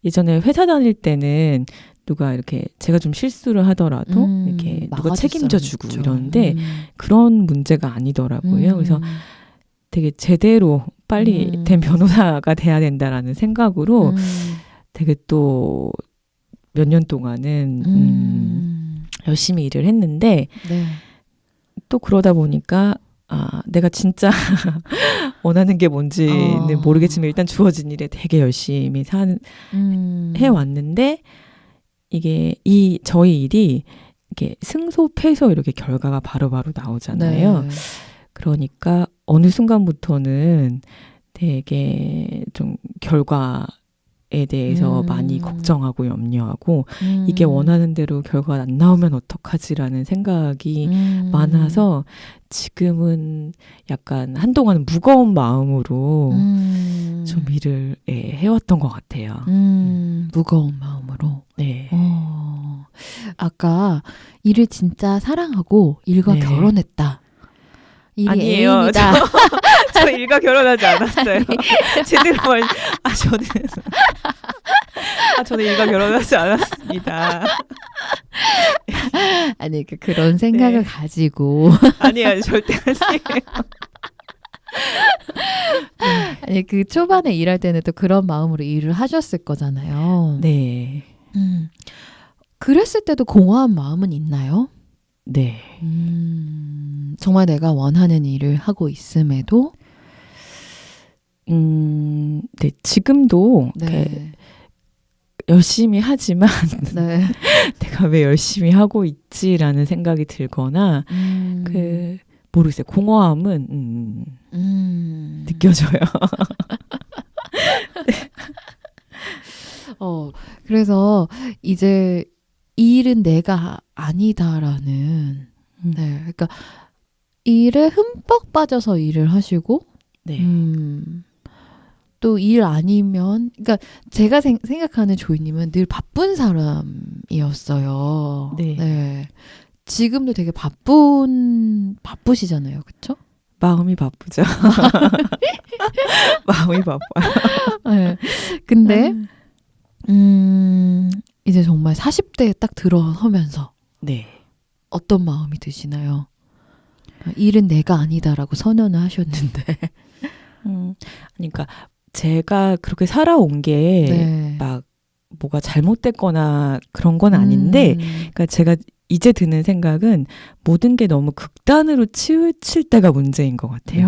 예전에 회사 다닐 때는 누가 이렇게 제가 좀 실수를 하더라도 이렇게 누가 책임져 주고 이러는데 그런 문제가 아니더라고요. 그래서 되게 제대로 빨리 된 변호사가 돼야 된다라는 생각으로 되게 또 몇 년 동안은 열심히 일을 했는데 네. 또 그러다 보니까 내가 진짜 원하는 게 뭔지는 모르겠지만 일단 주어진 일에 되게 열심히 해왔는데 이게 저희 일이 이게 승소 패소 이렇게 결과가 바로바로 나오잖아요. 네. 그러니까 어느 순간부터는 되게 좀 결과에 대해서 많이 걱정하고 염려하고 이게 원하는 대로 결과가 안 나오면 어떡하지라는 생각이 많아서 지금은 약간 한동안 무거운 마음으로 좀 일을 해왔던 것 같아요. 무거운 마음으로. 네. 아까 일을 진짜 사랑하고 일과 네. 결혼했다. 일이 아니에요. 애인이다. 저 일과 결혼하지 않았어요. 제대로 저는 일과 결혼하지 않았습니다. 아니 그런 생각을 가지고 아니에요. 절대 아니에요. 아니 그 초반에 일할 때는 또 그런 마음으로 일을 하셨을 거잖아요. 네. 그랬을 때도 공허한 마음은 있나요? 네. 정말 내가 원하는 일을 하고 있음에도 네, 지금도 네. 열심히 하지만 네. 내가 왜 열심히 하고 있지라는 생각이 들거나 모르겠어요. 공허함은 느껴져요. 그래서 이제 이 일은 내가 아니다라는 네, 그러니까 일에 흠뻑 빠져서 일을 하시고 네. 또 일 아니면 그러니까 제가 생각하는 조이님은 늘 바쁜 사람이었어요. 네. 네. 지금도 되게 바쁘시잖아요, 그렇죠? 마음이 바쁘죠. 마음이 바빠요. 네. 근데 이제 정말 40대에 딱 들어서면서 네. 어떤 마음이 드시나요? 일은 내가 아니다라고 선언을 하셨는데. 그러니까 제가 그렇게 살아온 게 네. 막 뭐가 잘못됐거나 그런 건 아닌데, 그러니까 제가 이제 드는 생각은 모든 게 너무 극단으로 치우칠 때가 문제인 것 같아요.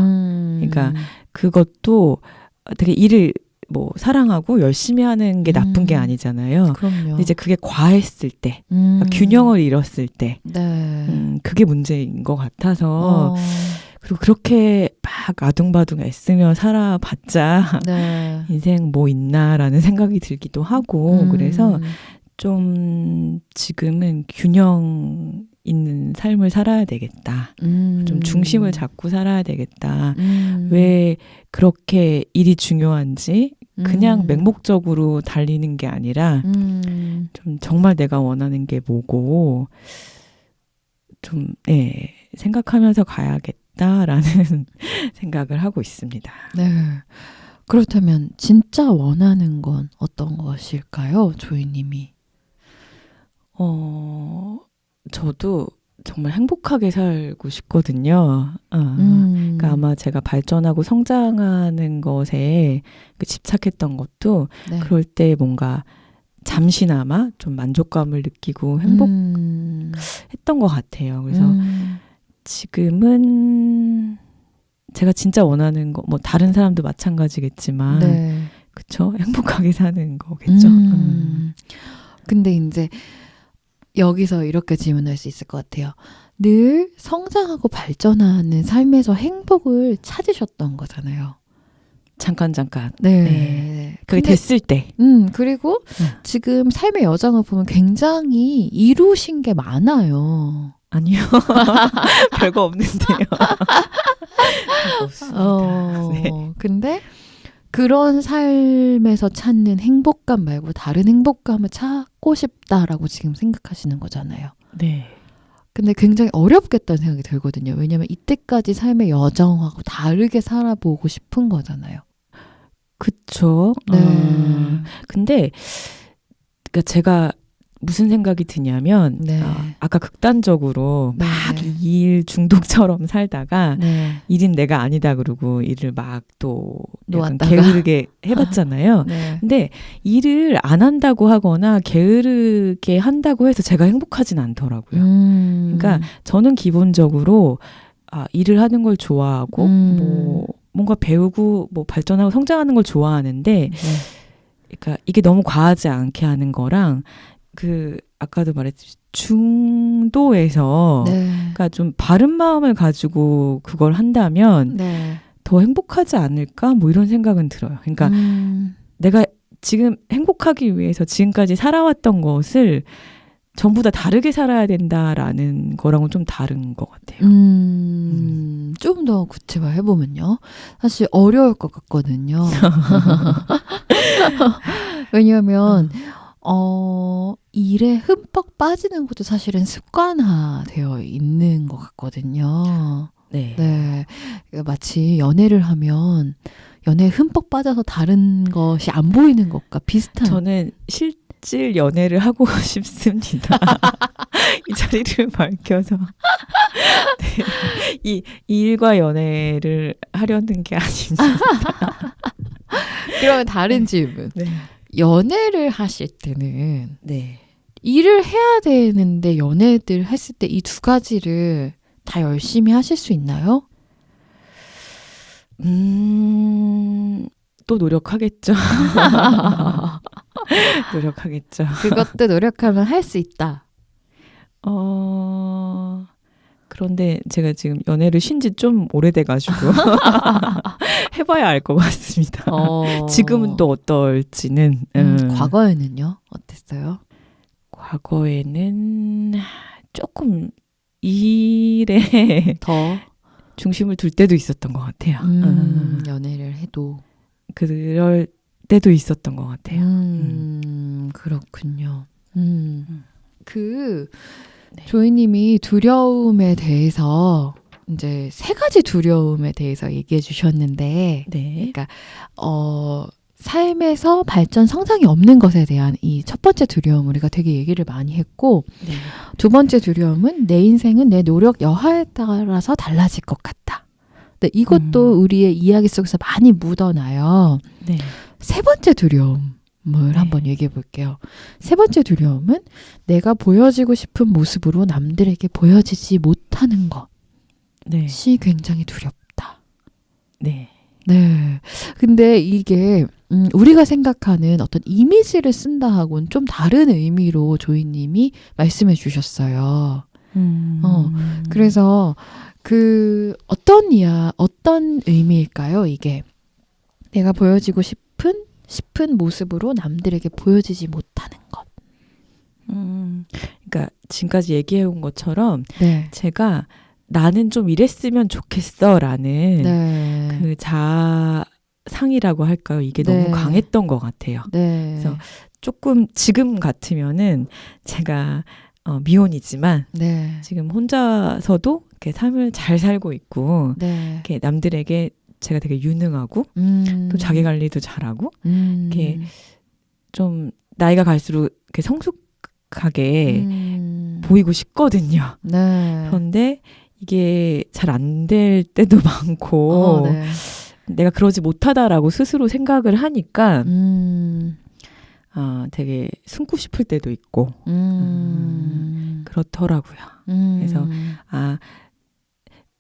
그러니까 그것도 되게 일을 뭐 사랑하고 열심히 하는 게 나쁜 게 아니잖아요. 그럼요. 근데 이제 그게 과했을 때, 그러니까 균형을 잃었을 때, 네. 그게 문제인 것 같아서 어, 그리고 그렇게 막 아둥바둥 애쓰며 살아봤자 네. 인생 뭐 있나라는 생각이 들기도 하고 그래서 좀 지금은 균형 있는 삶을 살아야 되겠다. 좀 중심을 잡고 살아야 되겠다. 왜 그렇게 일이 중요한지 그냥 맹목적으로 달리는 게 아니라 좀 정말 내가 원하는 게 뭐고 좀 생각하면서 가야겠다라는 생각을 하고 있습니다. 네. 그렇다면 진짜 원하는 건 어떤 것일까요? 조이님이. 저도 정말 행복하게 살고 싶거든요. 그러니까 아마 제가 발전하고 성장하는 것에 집착했던 것도 네. 그럴 때 뭔가 잠시나마 좀 만족감을 느끼고 행복했던 것 같아요. 그래서 지금은 제가 진짜 원하는 거, 뭐 다른 사람도 마찬가지겠지만, 네. 그쵸? 행복하게 사는 거겠죠. 근데 이제 여기서 이렇게 질문할 수 있을 것 같아요. 늘 성장하고 발전하는 삶에서 행복을 찾으셨던 거잖아요. 잠깐. 네. 그게 근데, 됐을 때. 그리고 지금 삶의 여정을 보면 굉장히 이루신 게 많아요. 아니요. 별거 없는데요. 별거 없습니다. 네. 근데 그런 삶에서 찾는 행복감 말고 다른 행복감을 찾고 싶다라고 지금 생각하시는 거잖아요. 네. 근데 굉장히 어렵겠다는 생각이 들거든요. 왜냐하면 이때까지 삶의 여정하고 다르게 살아보고 싶은 거잖아요. 그쵸. 네. 근데 그러니까 제가 무슨 생각이 드냐면 네. 아까 극단적으로 네. 막 일 중독처럼 살다가 네. 일인 내가 아니다 그러고 일을 막 또 약간 놓았다가. 게으르게 해봤잖아요. 네. 근데 일을 안 한다고 하거나 게으르게 한다고 해서 제가 행복하진 않더라고요. 그러니까 저는 기본적으로 일을 하는 걸 좋아하고 뭐 뭔가 배우고 뭐 발전하고 성장하는 걸 좋아하는데 네. 그러니까 이게 너무 과하지 않게 하는 거랑 아까도 말했듯이 중도에서 네. 그러니까 좀 바른 마음을 가지고 그걸 한다면 네. 더 행복하지 않을까? 뭐 이런 생각은 들어요. 그러니까 내가 지금 행복하기 위해서 지금까지 살아왔던 것을 전부 다 다르게 살아야 된다라는 거랑은 좀 다른 것 같아요. 좀 더 구체화해보면요. 사실 어려울 것 같거든요. 왜냐하면 일에 흠뻑 빠지는 것도 사실은 습관화되어 있는 것 같거든요. 네. 네. 마치 연애를 하면 연애에 흠뻑 빠져서 다른 것이 안 보이는 것과 비슷한. 저는 실질 연애를 하고 싶습니다. 이 자리를 밝혀서. 네. 이 일과 연애를 하려는 게 아닙니다. 그러면 다른 질문. 네. 연애를 하실 때는 네. 일을 해야 되는데 연애를 했을 때 이 두 가지를 다 열심히 하실 수 있나요? 또 노력하겠죠. 노력하겠죠. 그것도 노력하면 할 수 있다. 그런데 제가 지금 연애를 쉰 지 좀 오래돼가지고 해봐야 알 것 같습니다. 지금은 또 어떨지는. 과거에는요? 어땠어요? 과거에는 조금 일에 더 중심을 둘 때도 있었던 것 같아요. 연애를 해도. 그럴 때도 있었던 것 같아요. 그렇군요. 조이님이 두려움에 대해서 이제 3가지 두려움에 대해서 얘기해 주셨는데, 네. 그러니까 삶에서 발전 성장이 없는 것에 대한 이 첫 번째 두려움 우리가 되게 얘기를 많이 했고, 네. 두 번째 두려움은 내 인생은 내 노력 여하에 따라서 달라질 것 같다. 근데 이것도 우리의 이야기 속에서 많이 묻어나요. 네. 세 번째 두려움 네. 한번 얘기해 볼게요. 세 번째 두려움은 내가 보여지고 싶은 모습으로 남들에게 보여지지 못하는 네. 것이 굉장히 두렵다. 네. 네. 근데 이게 우리가 생각하는 어떤 이미지를 쓴다 하고는 좀 다른 의미로 조이님이 말씀해 주셨어요. 그래서 어떤 의미일까요? 이게 내가 보여지고 싶은 모습으로 남들에게 보여지지 못하는 것. 그러니까 지금까지 얘기해온 것처럼 네. 제가 나는 좀 이랬으면 좋겠어라는 네. 그 자상이라고 할까요? 이게 네. 너무 강했던 것 같아요. 네. 그래서 조금 지금 같으면은 제가 미혼이지만 네. 지금 혼자서도 이렇게 삶을 잘 살고 있고 네. 이렇게 남들에게 제가 되게 유능하고 또 자기 관리도 잘하고 이렇게 좀 나이가 갈수록 이렇게 성숙하게 보이고 싶거든요. 네. 그런데 이게 잘 안 될 때도 많고 네. 내가 그러지 못하다라고 스스로 생각을 하니까 되게 숨고 싶을 때도 있고 그렇더라고요. 그래서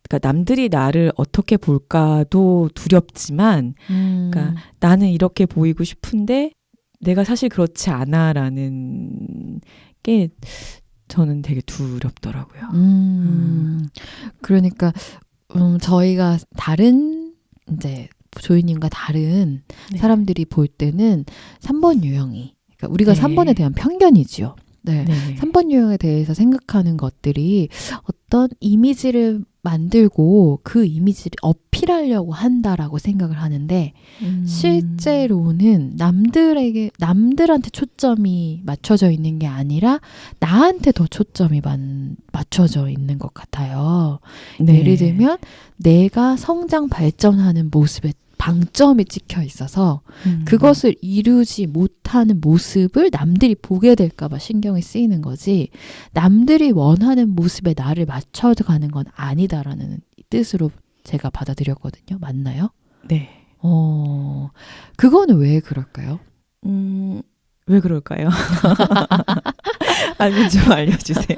그러니까 남들이 나를 어떻게 볼까도 두렵지만 그러니까 나는 이렇게 보이고 싶은데 내가 사실 그렇지 않아라는 게 저는 되게 두렵더라고요. 그러니까 저희가 다른 이제 조이님과 다른 네. 사람들이 볼 때는 3번 유형이 그러니까 우리가 네. 3번에 대한 편견이지요. 네. 네. 3번 유형에 대해서 생각하는 것들이 어떤 이미지를 만들고 그 이미지를 어필하려고 한다라고 생각을 하는데 실제로는 남들한테 초점이 맞춰져 있는 게 아니라 나한테 더 초점이 맞춰져 있는 것 같아요. 네. 예를 들면 내가 성장 발전하는 모습에 방점이 찍혀 있어서 그것을 이루지 못하는 모습을 남들이 보게 될까 봐 신경이 쓰이는 거지 남들이 원하는 모습에 나를 맞춰가는 건 아니다라는 뜻으로 제가 받아들였거든요. 맞나요? 네. 그거는 왜 그럴까요? 왜 그럴까요? 알면 좀 알려주세요.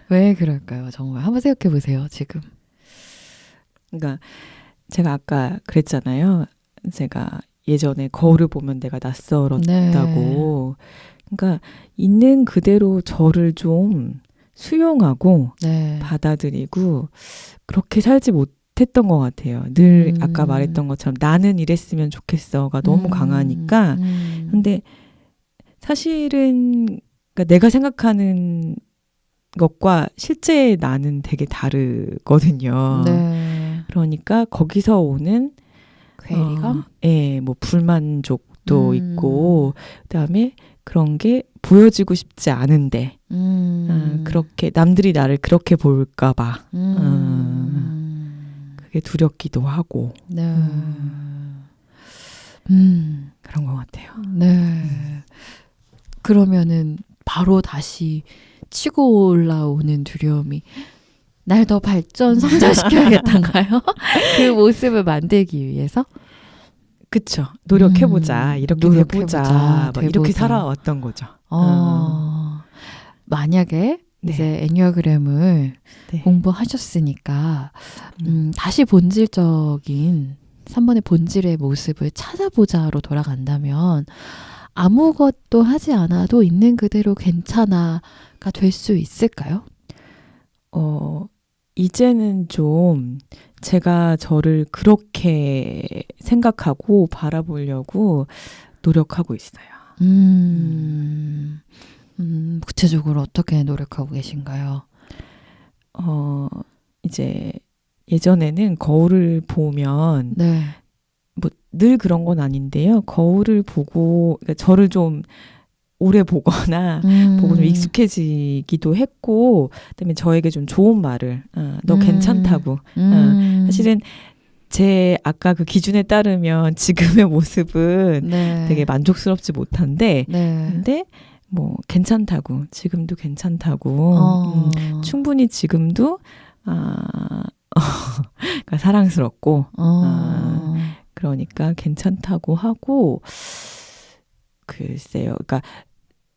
왜 그럴까요? 정말 한번 생각해 보세요. 지금. 그러니까 제가 아까 그랬잖아요. 제가 예전에 거울을 보면 내가 낯설었다고. 네. 그러니까 있는 그대로 저를 좀 수용하고 네. 받아들이고 그렇게 살지 못했던 것 같아요. 늘 아까 말했던 것처럼 나는 이랬으면 좋겠어가 너무 강하니까. 근데 사실은 그러니까 내가 생각하는 것과 실제 나는 되게 다르거든요. 네. 그러니까 거기서 오는 괴리감? 뭐 불만족도 있고 그다음에 그런 게 보여지고 싶지 않은데 그렇게 남들이 나를 그렇게 볼까 봐 그게 두렵기도 하고 네. 그런 것 같아요. 네. 그러면은 바로 다시 치고 올라오는 두려움이 날 더 성장시켜야겠단가요? 그 모습을 만들기 위해서? 그쵸. 노력해보자. 이렇게 노력해보자. 돼보자. 막 이렇게 돼보자. 살아왔던 거죠. 만약에 네. 이제 애니어그램을 네. 공부하셨으니까 다시 본질적인 3번의 본질의 모습을 찾아보자로 돌아간다면 아무것도 하지 않아도 있는 그대로 괜찮아가 될 수 있을까요? 이제는 좀 제가 저를 그렇게 생각하고 바라보려고 노력하고 있어요. 구체적으로 어떻게 노력하고 계신가요? 이제 예전에는 거울을 보면 네. 뭐 늘 그런 건 아닌데요. 거울을 보고 그러니까 저를 좀 오래 보거나 보고 좀 익숙해지기도 했고 그다음에 저에게 좀 좋은 말을 너 괜찮다고 사실은 제 아까 그 기준에 따르면 지금의 모습은 네. 되게 만족스럽지 못한데 네. 근데 뭐 괜찮다고 지금도 괜찮다고 충분히 지금도 그러니까 사랑스럽고 그러니까 괜찮다고 하고 글쎄요. 그러니까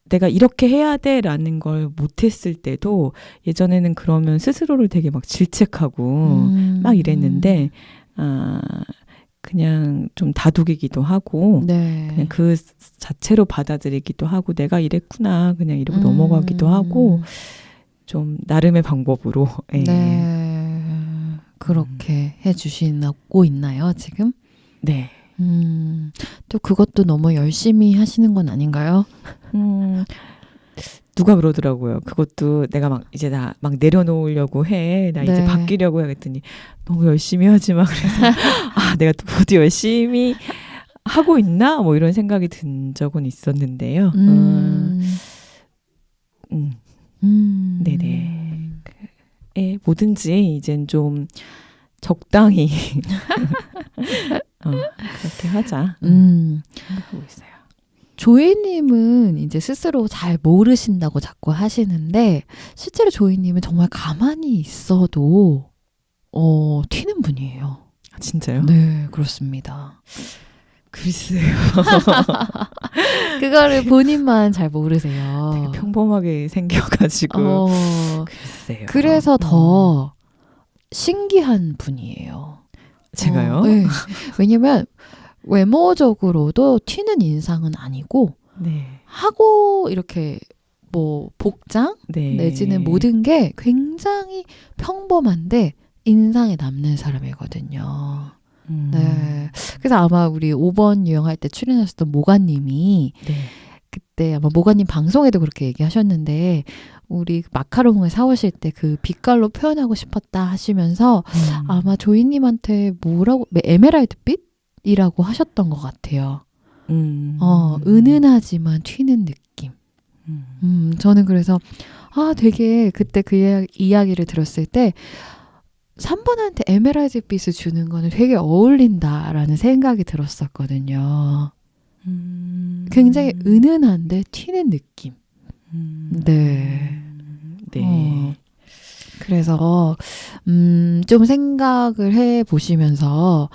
내가 이렇게 해야 돼라는 걸 못했을 때도 예전에는 그러면 스스로를 되게 막 질책하고 막 이랬는데 그냥 좀 다독이기도 하고 네. 그냥 그 자체로 받아들이기도 하고 내가 이랬구나 그냥 이러고 넘어가기도 하고 좀 나름의 방법으로 예. 네. 그렇게 해주시고 있나요, 지금? 네. 또 그것도 너무 열심히 하시는 건 아닌가요? 누가 그러더라고요. 그것도 내가 막 이제 나 막 내려놓으려고 해. 나 이제 네. 바뀌려고 해. 그랬더니 너무 열심히 하지 마. 그래서 내가 또 모두 열심히 하고 있나? 뭐 이런 생각이 든 적은 있었는데요. 네네. 뭐든지 이젠 좀 적당히 그렇게 하자 생각하고 있어요. 조이님은 이제 스스로 잘 모르신다고 자꾸 하시는데 실제로 조이님은 정말 가만히 있어도 튀는 분이에요. 진짜요? 네, 그렇습니다. 글쎄요. 그거를 본인만 잘 모르세요. 되게 평범하게 생겨가지고 글쎄요. 그래서 더 신기한 분이에요. 제가요? 네. 왜냐면 외모적으로도 튀는 인상은 아니고 네. 하고 이렇게 뭐 복장 네. 내지는 모든 게 굉장히 평범한데 인상에 남는 사람이거든요. 네. 그래서 아마 우리 5번 유형할 때 출연하셨던 모가님이 네. 그때 아마 모가님 방송에도 그렇게 얘기하셨는데 우리 마카롱을 사오실 때 그 빛깔로 표현하고 싶었다 하시면서 아마 조이님한테 뭐라고 에메랄드빛이라고 하셨던 것 같아요. 은은하지만 튀는 느낌. 저는 그래서 되게 그때 그 이야기를 들었을 때 3번한테 에메랄드빛을 주는 거는 되게 어울린다라는 생각이 들었었거든요. 굉장히 은은한데 튀는 느낌. 네. 네. 그래서 좀 생각을 해보시면서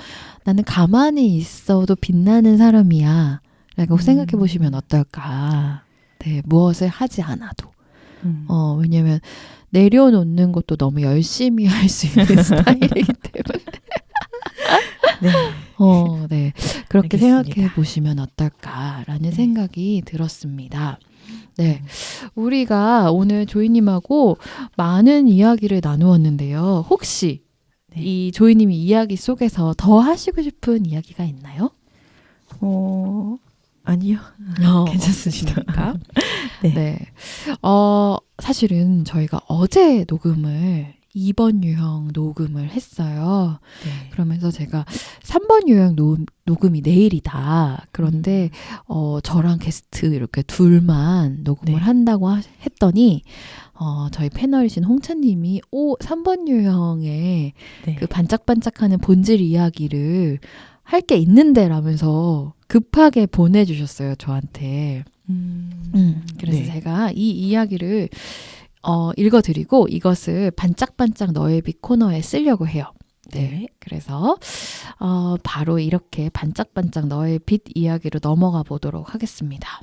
나는 가만히 있어도 빛나는 사람이야 라고 생각해 보시면 어떨까. 네, 무엇을 하지 않아도. 왜냐면 내려놓는 것도 너무 열심히 할 수 있는 스타일이기 때문에. 네. 네. 그렇게 알겠습니다. 생각해 보시면 어떨까라는 생각이 들었습니다. 네. 우리가 오늘 조이님하고 많은 이야기를 나누었는데요. 혹시 이 조이님이 이야기 속에서 더 하시고 싶은 이야기가 있나요? 아니요. 괜찮습니다. 네. 네. 사실은 저희가 어제 녹음을 2번 유형 녹음을 했어요. 네. 그러면서 제가 3번 유형 녹음이 내일이다. 그런데 저랑 게스트 이렇게 둘만 녹음을 한다고 했더니 저희 패널이신 홍차님이 3번 유형의 그 반짝반짝하는 본질 이야기를 할 게 있는데 라면서 급하게 보내주셨어요. 저한테. 그래서 제가 이 이야기를 읽어드리고 이것을 반짝반짝 너의 빛 코너에 쓰려고 해요. 네. 그래서 바로 이렇게 반짝반짝 너의 빛 이야기로 넘어가 보도록 하겠습니다.